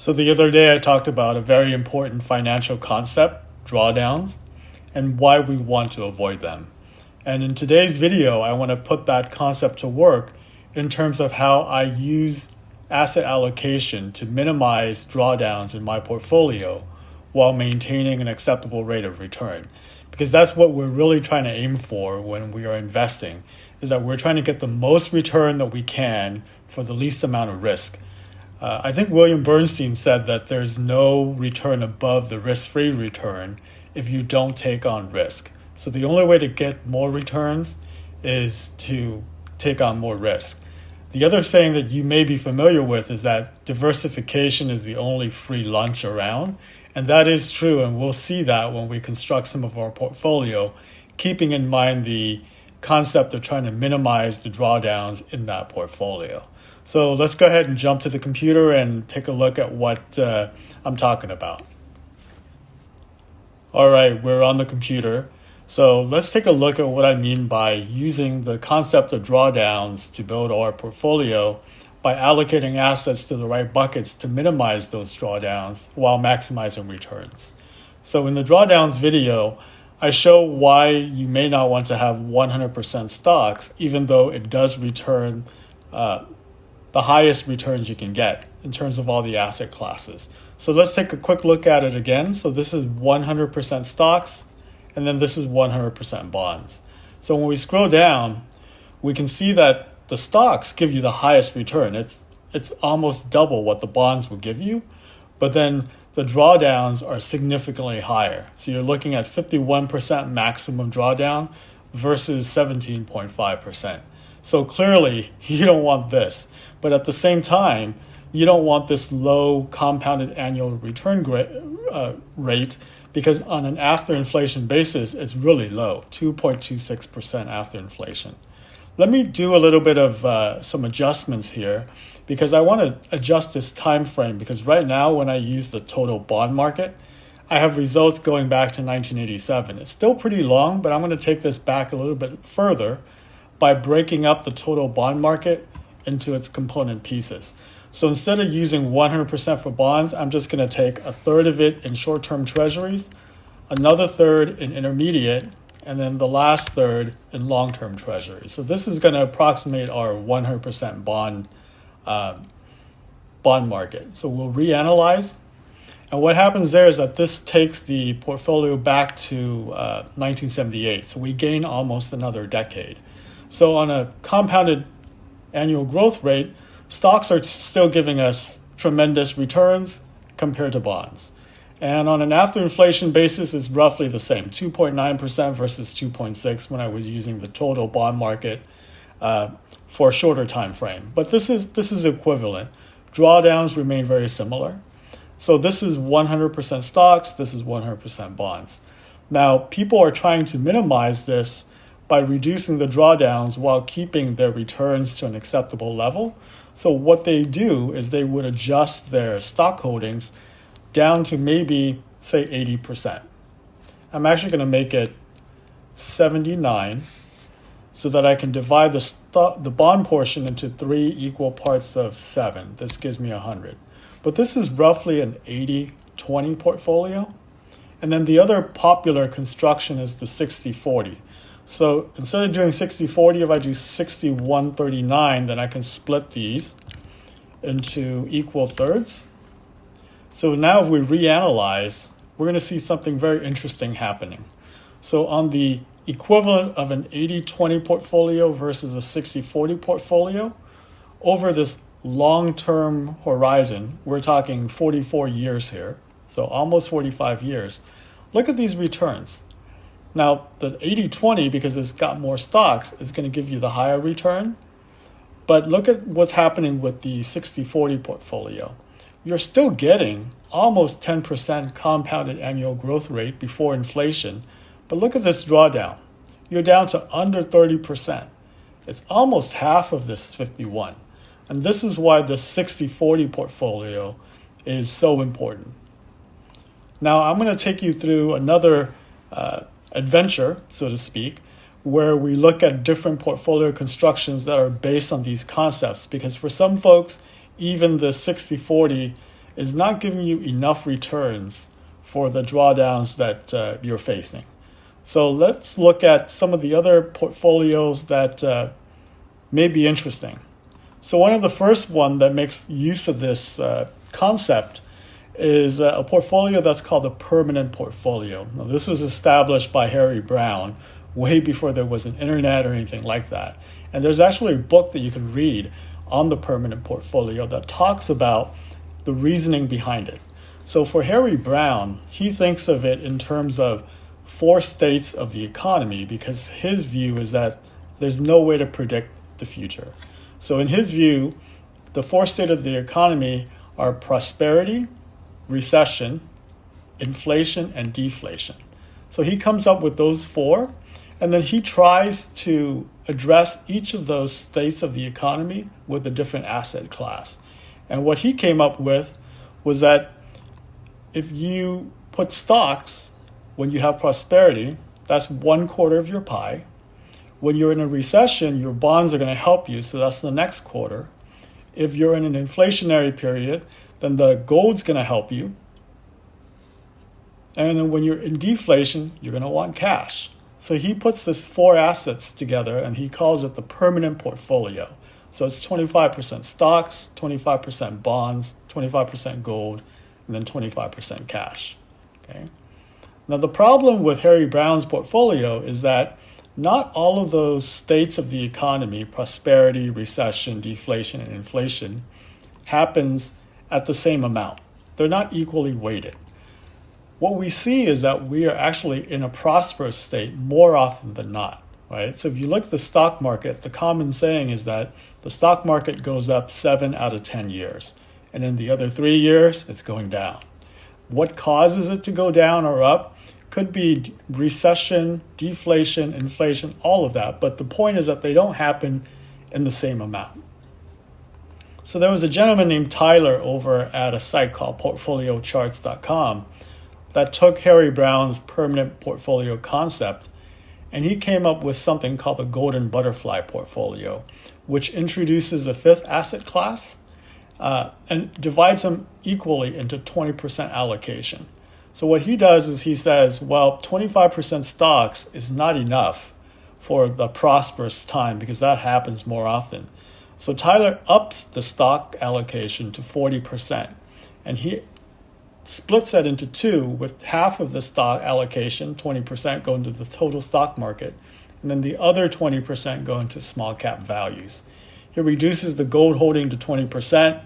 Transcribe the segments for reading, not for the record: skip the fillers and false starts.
So the other day I talked about a very important financial concept, drawdowns, and why we want to avoid them. And in today's video, I want to put that concept to work in terms of how I use asset allocation to minimize drawdowns in my portfolio while maintaining an acceptable rate of return. Because that's what we're really trying to aim for when we are investing, is that we're trying to get the most return that we can for the least amount of risk. I think William Bernstein said that there's no return above the risk-free return if you don't take on risk. So the only way to get more returns is to take on more risk. The other saying that you may be familiar with is that diversification is the only free lunch around. And that is true, and we'll see that when we construct some of our portfolio, keeping in mind the concept of trying to minimize the drawdowns in that portfolio. So let's go ahead and jump to the computer and take a look at what I'm talking about. All right, we're on the computer. So let's take a look at what I mean by using the concept of drawdowns to build our portfolio by allocating assets to the right buckets to minimize those drawdowns while maximizing returns. So in the drawdowns video, I show why you may not want to have 100% stocks, even though it does return the highest returns you can get in terms of all the asset classes. So let's take a quick look at it again. So this is 100% stocks, and then this is 100% bonds. So when we scroll down, we can see that the stocks give you the highest return. It's almost double what the bonds will give you, but then the drawdowns are significantly higher. So you're looking at 51% maximum drawdown versus 17.5%. So clearly, you don't want this. But at the same time, you don't want this low compounded annual return rate, because on an after inflation basis, it's really low, 2.26% after inflation. Let me do a little bit of some adjustments here, because I want to adjust this time frame, because right now when I use the total bond market, I have results going back to 1987. It's still pretty long, but I'm going to take this back a little bit further by breaking up the total bond market into its component pieces. So instead of using 100% for bonds, I'm just going to take a third of it in short-term treasuries, another third in intermediate, and then the last third in long-term treasuries. So this is going to approximate our 100% bond market. So we'll reanalyze. And what happens there is that this takes the portfolio back to 1978. So we gain almost another decade. So on a compounded annual growth rate, stocks are still giving us tremendous returns compared to bonds. And on an after inflation basis, it's roughly the same, 2.9% versus 2.6% when I was using the total bond market for a shorter time frame. But this is equivalent. Drawdowns remain very similar. So this is 100% stocks, this is 100% bonds. Now, people are trying to minimize this by reducing the drawdowns while keeping their returns to an acceptable level. So what they do is they would adjust their stock holdings down to maybe, say, 80%. I'm actually going to make it 79 so that I can divide the bond portion into 3 equal parts of 7. This gives me 100. But this is roughly an 80-20 portfolio. And then the other popular construction is the 60-40. So instead of doing 60-40, if I do 61-39, then I can split these into equal thirds. So now if we reanalyze, we're going to see something very interesting happening. So on the equivalent of an 80-20 portfolio versus a 60-40 portfolio, over this long-term horizon, we're talking 44 years here, so almost 45 years, look at these returns. Now, the 80-20, because it's got more stocks, is going to give you the higher return. But look at what's happening with the 60-40 portfolio. You're still getting almost 10% compounded annual growth rate before inflation. But look at this drawdown. You're down to under 30%. It's almost half of this 51. And this is why the 60-40 portfolio is so important. Now, I'm going to take you through another adventure, so to speak, where we look at different portfolio constructions that are based on these concepts. Because for some folks, even the 60-40 is not giving you enough returns for the drawdowns that you're facing. So let's look at some of the other portfolios that may be interesting. So one of the first one that makes use of this concept is a portfolio that's called a permanent portfolio. Now, this was established by Harry Browne way before there was an internet or anything like that. And there's actually a book that you can read on the permanent portfolio that talks about the reasoning behind it. So for Harry Browne, he thinks of it in terms of 4 states of the economy, because his view is that there's no way to predict the future. So in his view, the 4 states of the economy are prosperity, recession, inflation, and deflation. So he comes up with those 4, and then he tries to address each of those states of the economy with a different asset class. And what he came up with was that if you put stocks when you have prosperity, that's 1/4 of your pie. When you're in a recession, your bonds are going to help you, so that's the next quarter. If you're in an inflationary period, then the gold's going to help you. And then when you're in deflation, you're going to want cash. So he puts this 4 assets together, and he calls it the permanent portfolio. So it's 25% stocks, 25% bonds, 25% gold, and then 25% cash. Okay. Now the problem with Harry Browne's portfolio is that not all of those states of the economy, prosperity, recession, deflation, and inflation, happens at the same amount. They're not equally weighted. What we see is that we are actually in a prosperous state more often than not, right? So if you look at the stock market, the common saying is that the stock market goes up 7 out of 10 years. And in the other 3 years, it's going down. What causes it to go down or up could be recession, deflation, inflation, all of that. But the point is that they don't happen in the same amount. So there was a gentleman named Tyler over at a site called portfoliocharts.com that took Harry Browne's permanent portfolio concept, and he came up with something called the golden butterfly portfolio, which introduces a 5th asset class and divides them equally into 20% allocation. So what he does is he says, well, 25% stocks is not enough for the prosperous time because that happens more often. So Tyler ups the stock allocation to 40%, and he splits that into 2, with half of the stock allocation, 20%, going to the total stock market, and then the other 20% going to small cap values. He reduces the gold holding to 20%,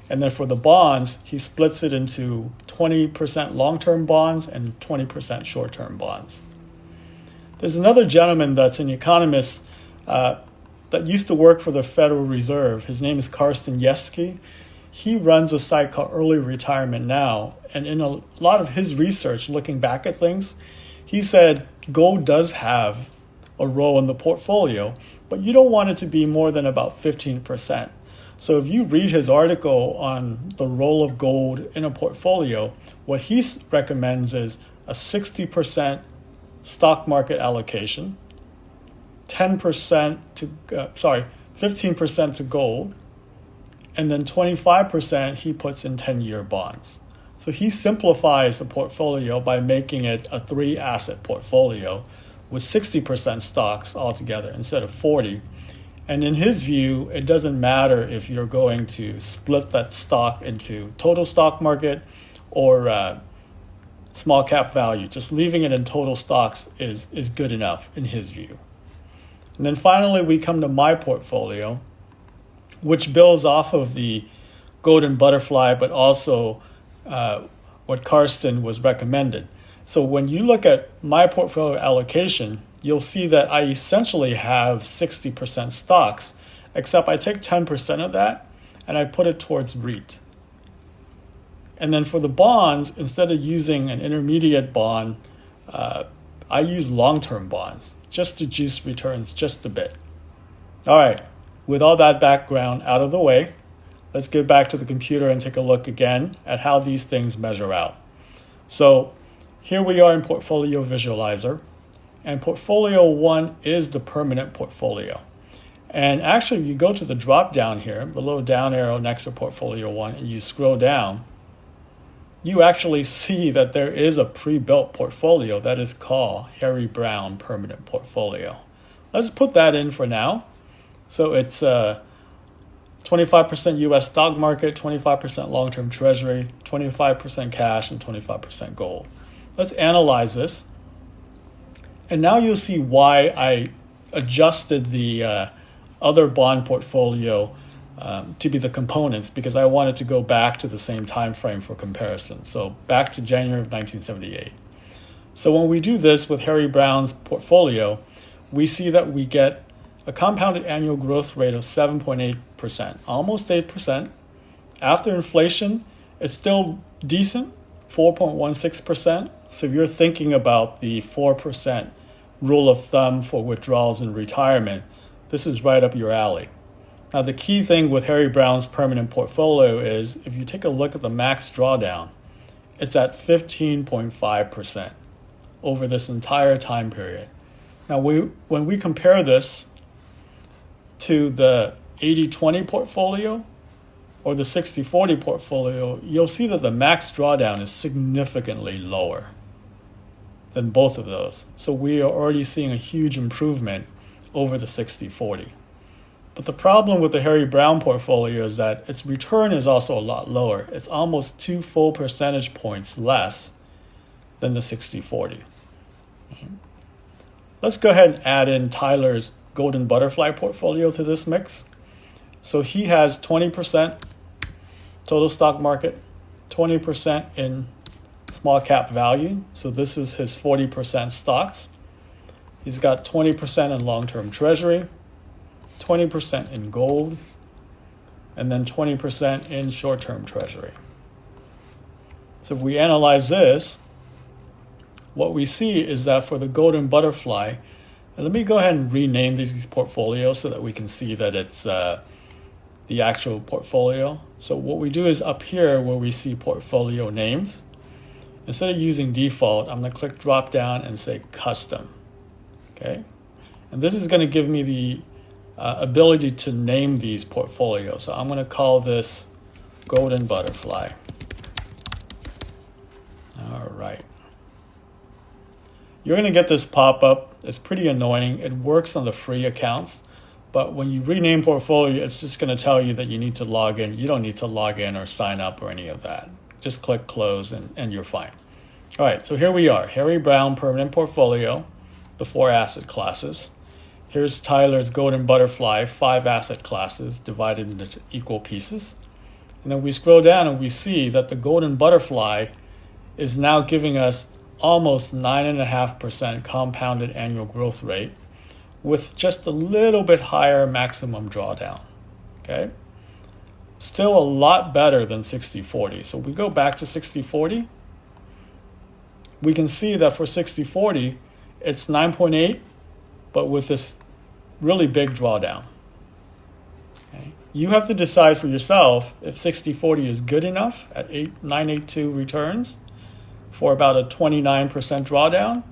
and then for the bonds, he splits it into 20% long-term bonds and 20% short-term bonds. There's another gentleman that's an economist that used to work for the Federal Reserve. His name is Karsten Jeske. He runs a site called Early Retirement Now, and in a lot of his research, looking back at things, he said gold does have a role in the portfolio, but you don't want it to be more than about 15%. So if you read his article on the role of gold in a portfolio, what he recommends is a 60% stock market allocation, 15% to gold, and then 25% he puts in 10-year bonds. So he simplifies the portfolio by making it a 3-asset portfolio with 60% stocks altogether instead of 40. And in his view, it doesn't matter if you're going to split that stock into total stock market or small cap value. Just leaving it in total stocks is good enough in his view. And then finally, we come to my portfolio, which builds off of the golden butterfly, but also what Karsten was recommended. So when you look at my portfolio allocation, you'll see that I essentially have 60% stocks, except I take 10% of that and I put it towards REIT. And then for the bonds, instead of using an intermediate bond, I use long-term bonds just to juice returns just a bit. All right, with all that background out of the way, let's get back to the computer and take a look again at how these things measure out. So here we are in Portfolio Visualizer, and Portfolio 1 is the permanent portfolio. And actually, you go to the drop down here, the little down arrow next to Portfolio 1, and you scroll down, you actually see that there is a pre-built portfolio that is called Harry Browne Permanent Portfolio. Let's put that in for now. So it's 25% US stock market, 25% long-term treasury, 25% cash, and 25% gold. Let's analyze this. And now you'll see why I adjusted the other bond portfolio to be the components, because I wanted to go back to the same time frame for comparison. So back to January of 1978. So when we do this with Harry Browne's portfolio, we see that we get a compounded annual growth rate of 7.8%, almost 8%. After inflation, it's still decent, 4.16%. So if you're thinking about the 4% rule of thumb for withdrawals in retirement, this is right up your alley. Now, the key thing with Harry Browne's permanent portfolio is if you take a look at the max drawdown, it's at 15.5% over this entire time period. Now, when we compare this to the 80-20 portfolio or the 60-40 portfolio, you'll see that the max drawdown is significantly lower than both of those. So we are already seeing a huge improvement over the 60-40. But the problem with the Harry Browne portfolio is that its return is also a lot lower. It's almost 2 full percentage points less than the 60-40. Let's go ahead and add in Tyler's Golden Butterfly portfolio to this mix. So he has 20% total stock market, 20% in small cap value. So this is his 40% stocks. He's got 20% in long-term treasury, 20% in gold, and then 20% in short-term treasury. So if we analyze this, what we see is that for the Golden Butterfly, and let me go ahead and rename these portfolios so that we can see that it's the actual portfolio. So what we do is up here where we see portfolio names, instead of using default, I'm going to click drop down and say custom. Okay, and this is going to give me the ability to name these portfolios. So I'm going to call this Golden Butterfly. All right. You're going to get this pop-up. It's pretty annoying. It works on the free accounts, but when you rename portfolio, it's just going to tell you that you need to log in. You don't need to log in or sign up or any of that. Just click close and you're fine. All right, so here we are. Harry Browne Permanent Portfolio, the 4 asset classes. Here's Tyler's Golden Butterfly, 5 asset classes divided into equal pieces. And then we scroll down and we see that the Golden Butterfly is now giving us almost 9.5% compounded annual growth rate with just a little bit higher maximum drawdown. Okay, still a lot better than 60-40. So we go back to 60-40. We can see that for 60-40, it's 9.8, but with this really big drawdown. Okay. You have to decide for yourself if 60-40 is good enough at 982 returns for about a 29% drawdown,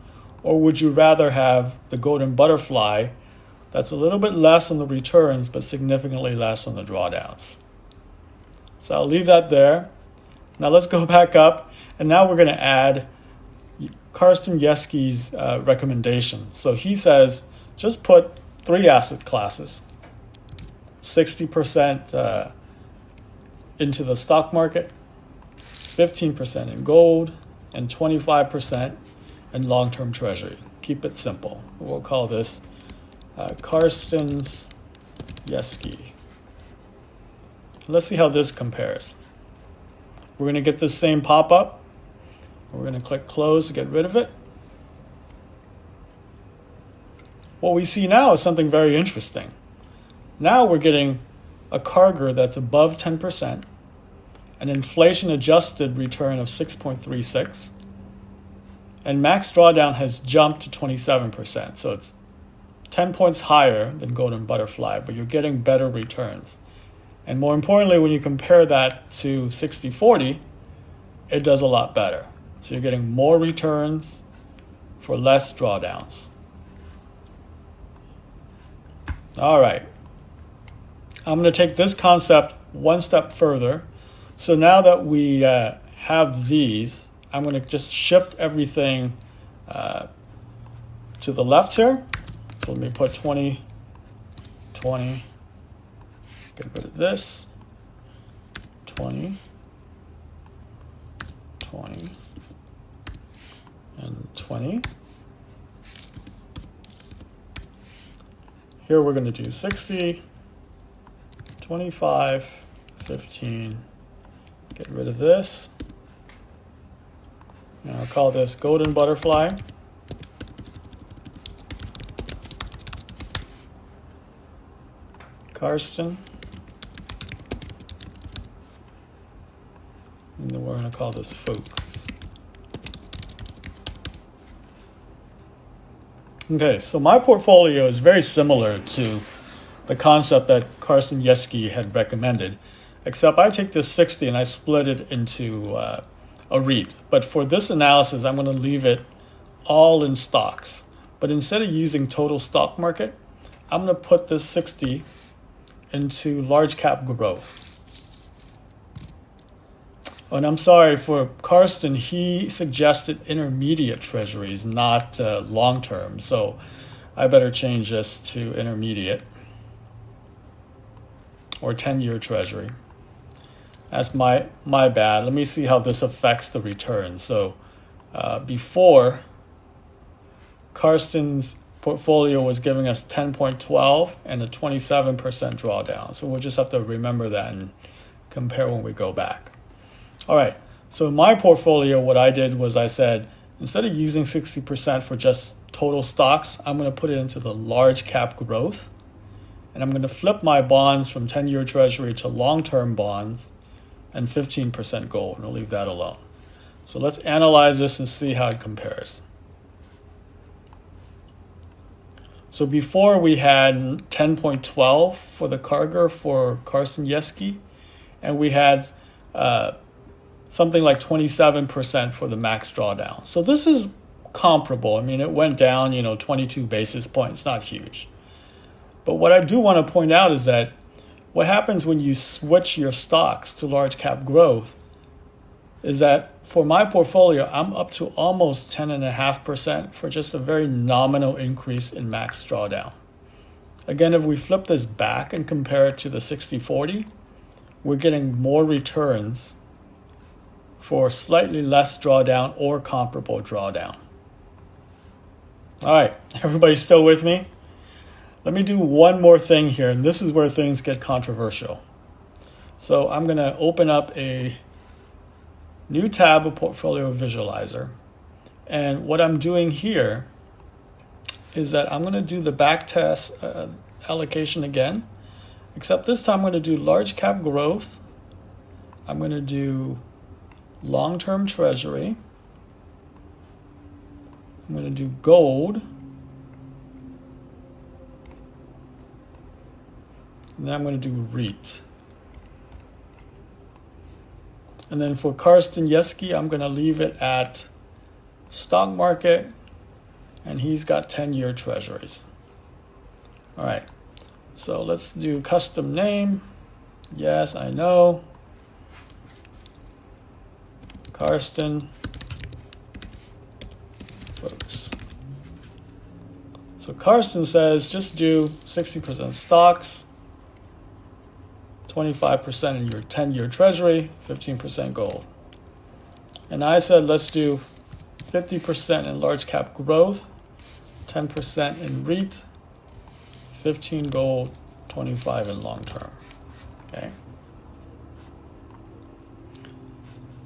or would you rather have the Golden Butterfly that's a little bit less on the returns but significantly less on the drawdowns? So I'll leave that there. Now let's go back up, and now we're going to add Karsten Jeske's recommendation. So he says just put 3 asset classes, 60% into the stock market, 15% in gold, and 25% in long-term treasury. Keep it simple. We'll call this Karsten's Jeske. Let's see how this compares. We're going to get this same pop-up. We're going to click close to get rid of it. What we see now is something very interesting. Now we're getting a CAGR that's above 10%, an inflation-adjusted return of 6.36, and max drawdown has jumped to 27%. So it's 10 points higher than Golden Butterfly, but you're getting better returns. And more importantly, when you compare that to 60-40, it does a lot better. So you're getting more returns for less drawdowns. All right. I'm going to take this concept one step further. So now that we have these, I'm going to just shift everything to the left here. So let me put 20, 20, get rid of this, 20, 20, and 20. Here we're going to do 60, 25, 15, get rid of this. And I'll call this golden butterfly. Karsten. And then we're going to call this Phuoc. Okay, so my portfolio is very similar to the concept that Karsten Jeske had recommended, except I take this 60 and I split it into a REIT. But for this analysis, I'm going to leave it all in stocks. But instead of using total stock market, I'm going to put this 60 into large cap growth. And I'm sorry, for Karsten, he suggested intermediate treasuries, not long term. So I better change this to intermediate or 10-year treasury. That's my bad. Let me see how this affects the return. So before, Karsten's portfolio was giving us 10.12 and a 27% drawdown. So we'll just have to remember that and compare when we go back. All right, so in my portfolio, what I did was I said, instead of using 60% for just total stocks, I'm going to put it into the large cap growth. And I'm going to flip my bonds from 10-year treasury to long-term bonds and 15% gold, and I'll leave that alone. So let's analyze this and see how it compares. So before we had 10.12 for the Karger for Karsten Jeske, and we had something like 27% for the max drawdown. So this is comparable. I mean, it went down, 22 basis points, not huge. But what I do want to point out is that what happens when you switch your stocks to large cap growth is that for my portfolio, I'm up to almost 10.5% for just a very nominal increase in max drawdown. Again, if we flip this back and compare it to the 60-40, we're getting more returns for slightly less drawdown or comparable drawdown. All right, everybody still with me? Let me do one more thing here, and this is where things get controversial. So I'm going to open up a new tab of Portfolio Visualizer. And what I'm doing here is that I'm going to do the backtest allocation again, except this time I'm going to do large cap growth. I'm going to do long-term treasury. I'm going to do gold. And then I'm going to do REIT. And then for Karsten Jeske, I'm going to leave it at stock market, and he's got 10-year treasuries. All right, so let's do custom name. Yes, I know. Karsten Phuoc. So Karsten says just do 60% stocks, 25% in your 10-year treasury, 15% gold. And I said let's do 50% in large cap growth, 10% in REIT, 15 gold, 25 in long term. Okay.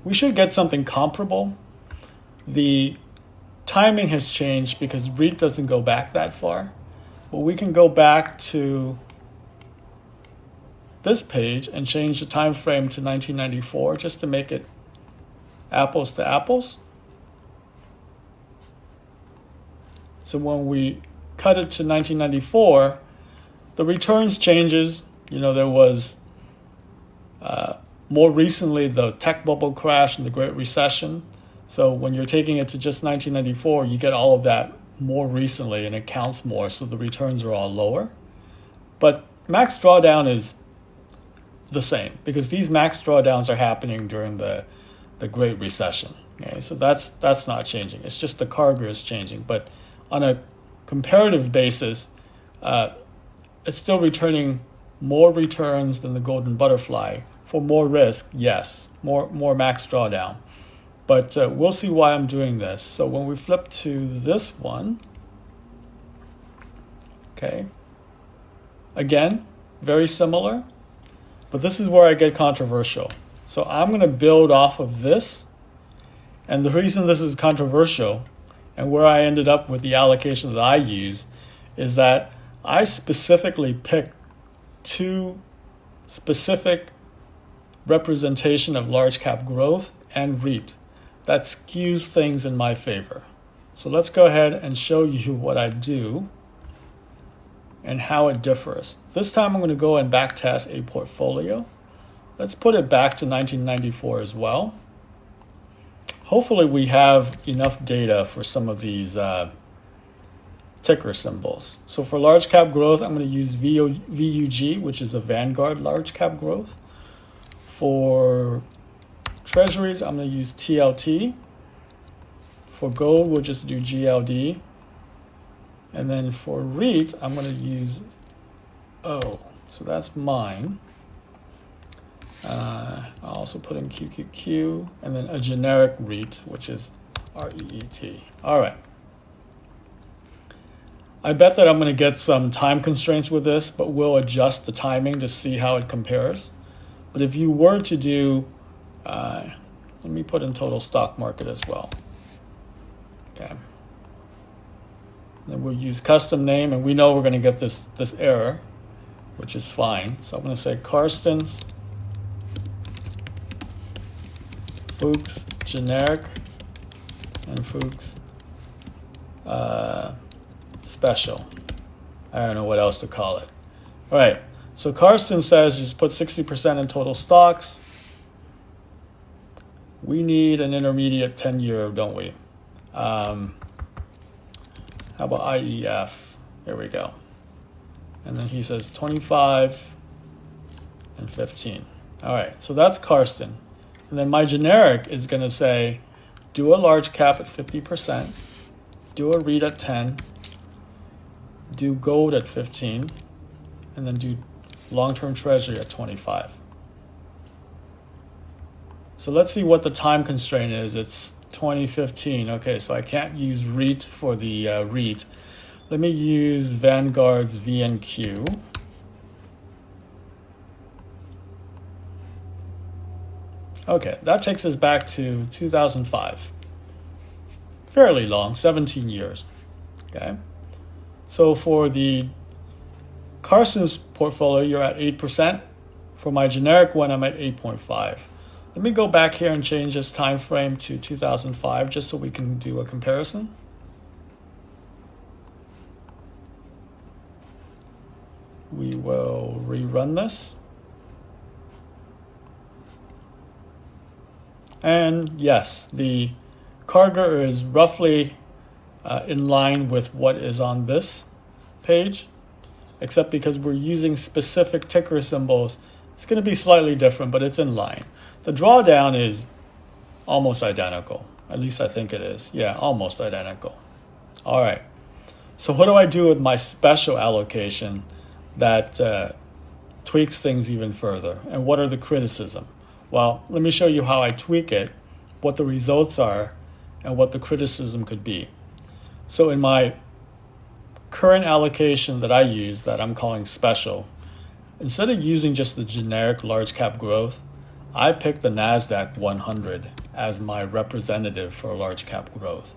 We should get something comparable. The timing has changed because REIT doesn't go back that far. But we can go back to this page and change the time frame to 1994 just to make it apples to apples. So when we cut it to 1994, the returns changes. There was more recently the tech bubble crash and the Great Recession. So when you're taking it to just 1994, you get all of that more recently and it counts more, so the returns are all lower. But max drawdown is the same because these max drawdowns are happening during the the Great Recession. Okay, so that's not changing. It's just the cargo is changing. But on a comparative basis, it's still returning more returns than the golden butterfly. For more risk, yes, more max drawdown. But we'll see why I'm doing this. So when we flip to this one, okay, again, very similar, but this is where I get controversial. So I'm going to build off of this. And the reason this is controversial and where I ended up with the allocation that I use is that I specifically picked two specific representation of large cap growth and REIT that skews things in my favor. So let's go ahead and show you what I do and how it differs. This time I'm going to go and backtest a portfolio. Let's put it back to 1994 as well. Hopefully we have enough data for some of these ticker symbols. So for large cap growth, I'm going to use VUG, which is a Vanguard large cap growth. For treasuries, I'm going to use TLT. For gold, we'll just do GLD. And then for REIT, I'm going to use O. So that's mine. I'll also put in QQQ, and then a generic REIT, which is REET. All right. I bet that I'm going to get some time constraints with this, but we'll adjust the timing to see how it compares. But if you were to do, let me put in total stock market as well. Okay. Then we'll use custom name, and we know we're going to get this error, which is fine. So I'm going to say Karsten's Phuoc's generic and Phuoc's special. I don't know what else to call it. All right. So Karsten says just put 60% in total stocks. We need an intermediate 10-year, don't we? How about IEF? There we go. And then he says 25 and 15. All right, so that's Karsten. And then my generic is going to say, do a large cap at 50%, do a REIT at 10, do gold at 15, and then do long-term treasury at 25. So let's see what the time constraint is. It's 2015. Okay, so I can't use REIT for the REIT. Let me use Vanguard's VNQ. Okay, that takes us back to 2005. Fairly long, 17 years. Okay, so for the Karsten's portfolio, you're at 8%. For my generic one, I'm at 8.5. Let me go back here and change this time frame to 2005 just so we can do a comparison. We will rerun this. And yes, the cargo is roughly in line with what is on this page, except because we're using specific ticker symbols, it's going to be slightly different, but it's in line. The drawdown is almost identical. At least I think it is. Yeah, almost identical. All right. So what do I do with my special allocation that tweaks things even further? And what are the criticism? Well, let me show you how I tweak it, what the results are, and what the criticism could be. So in my current allocation that I use, that I'm calling special, instead of using just the generic large cap growth, I picked the NASDAQ 100 as my representative for large cap growth.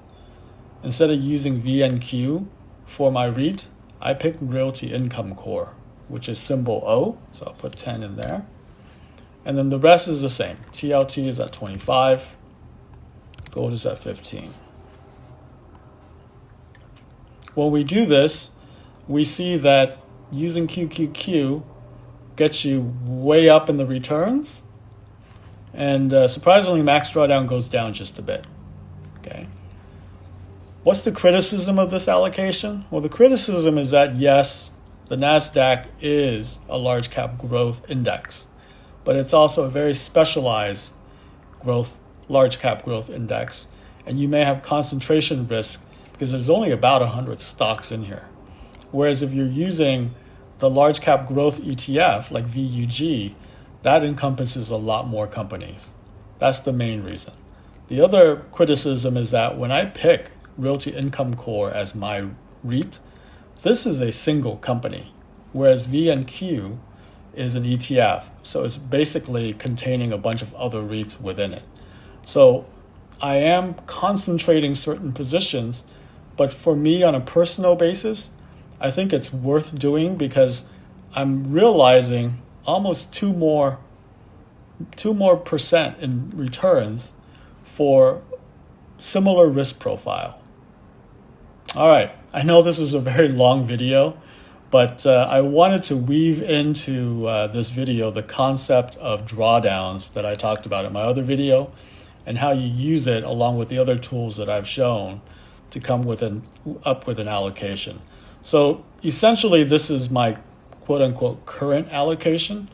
Instead of using VNQ for my REIT, I picked Realty Income Core, which is symbol O, so I'll put 10 in there. And then the rest is the same. TLT is at 25, gold is at 15. When we do this, we see that using QQQ gets you way up in the returns, and surprisingly, max drawdown goes down just a bit. Okay. What's the criticism of this allocation? Well, the criticism is that yes, the NASDAQ is a large cap growth index, but it's also a very specialized growth large cap growth index, and you may have concentration risk because there's only about 100 stocks in here. Whereas if you're using the large cap growth ETF like VUG, that encompasses a lot more companies. That's the main reason. The other criticism is that when I pick Realty Income Core as my REIT, this is a single company, whereas VNQ is an ETF. So it's basically containing a bunch of other REITs within it. So I am concentrating certain positions, but for me on a personal basis, I think it's worth doing because I'm realizing almost 2 more percent in returns for similar risk profile. All right, I know this is a very long video, but I wanted to weave into this video the concept of drawdowns that I talked about in my other video and how you use it along with the other tools that I've shown to come up with an allocation. So essentially, this is my quote-unquote current allocation.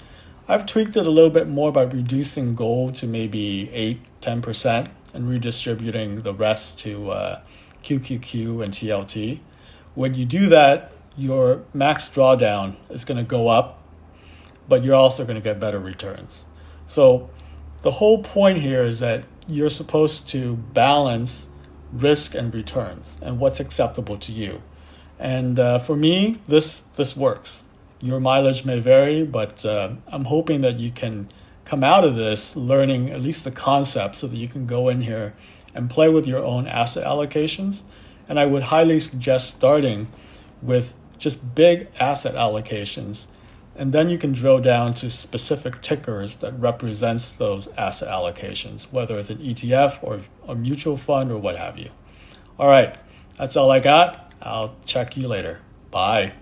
I've tweaked it a little bit more by reducing gold to maybe 8-10% and redistributing the rest to QQQ and TLT. When you do that, your max drawdown is going to go up, but you're also going to get better returns. So the whole point here is that you're supposed to balance risk and returns and what's acceptable to you. And for me, this works. Your mileage may vary, but I'm hoping that you can come out of this learning at least the concept so that you can go in here and play with your own asset allocations. And I would highly suggest starting with just big asset allocations, and then you can drill down to specific tickers that represents those asset allocations, whether it's an ETF or a mutual fund or what have you. All right, that's all I got. I'll check you later. Bye.